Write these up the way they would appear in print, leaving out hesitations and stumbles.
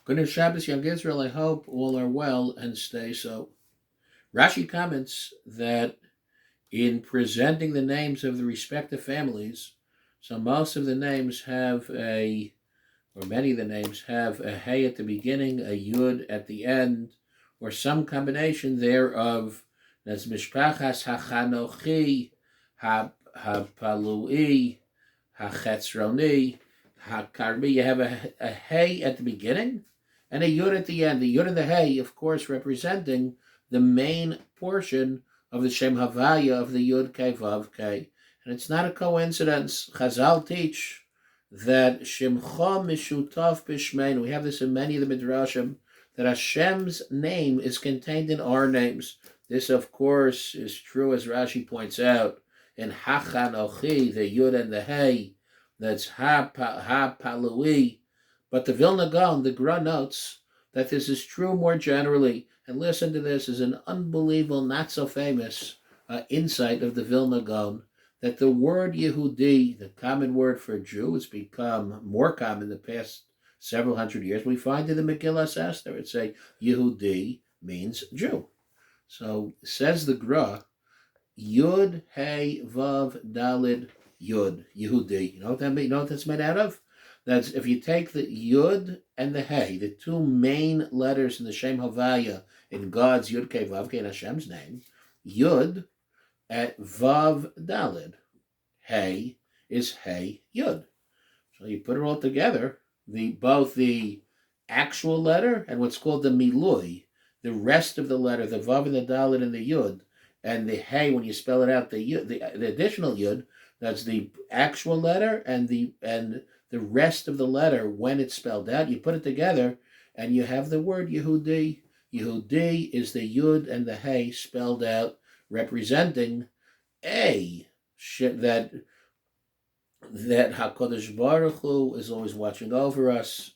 Good news, Shabbos, Young Israel. I hope all are well and stay so. Rashi comments that in presenting the names of the respective families, so most of the names have or many of the names have a hey at the beginning, a yud at the end, or some combination thereof. That's mishpachas hachanochi, hapalui, hachetzroni, hakarmi. You have a hey at the beginning and a yud at the end. The yud and the hey, of course, representing the main portion of the Shem Havaya of the Yud Kei Vav Kei. And it's not a coincidence. Chazal teach that Shimcha Mishutav Bishmein. We have this in many of the Midrashim, that Hashem's name is contained in our names. This, of course, is true, as Rashi points out, in Hachanochi, the Yud and the Hey, that's Ha-Palui. But the Vilna Gaon, the Gra, notes that this is true more generally. And listen to this, is an unbelievable, not so famous insight of the Vilna Gaon, that the word Yehudi, the common word for Jew, has become more common in the past several hundred years. We find in the Megillah Esther, it say Yehudi means Jew. So says the Gra, Yud, Hey, Vav, Dalid, Yud, Yehudi. You know what that means? You know what that's made out of? That's if you take the Yud and the Hey, the two main letters in the Shem Havaya in God's Yud Kei Vav Kei in Hashem's name, Yud at Vav Dalid. Hey is Hey Yud. So you put it all together, both the actual letter and what's called the Milui, the rest of the letter, the Vav and the Dalid and the Yud, and the Hey, when you spell it out, the additional Yud, that's the actual letter and the rest of the letter when it's spelled out. You put it together and you have the word Yehudi. Yehudi is the Yud and the Hey spelled out, representing that HaKadosh Baruch Hu is always watching over us,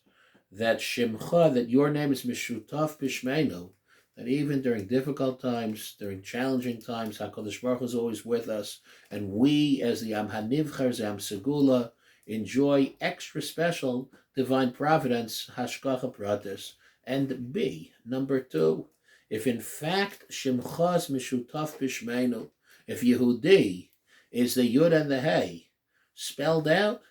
that Shimcha, that your name is Mishutaf Bishmeinu, that even during difficult times, during challenging times, HaKadosh Baruch Hu is always with us, and we, as the Am HaNivchar, the Am Segula, enjoy extra special divine providence, Hashgacha Pratis. And B, number 2, if in fact Shimcha is Mishutaf Bishmeinu, if Yehudi is the Yud and the Hey spelled out,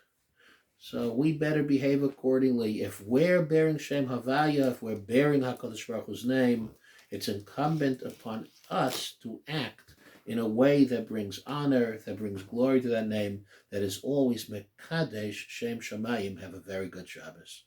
so we better behave accordingly. If we're bearing Shem Havaya, if we're bearing HaKadosh Baruch Hu's name, it's incumbent upon us to act in a way that brings honor, that brings glory to that name, that is always Mekadesh Shem Shamayim. Have a very good Shabbos.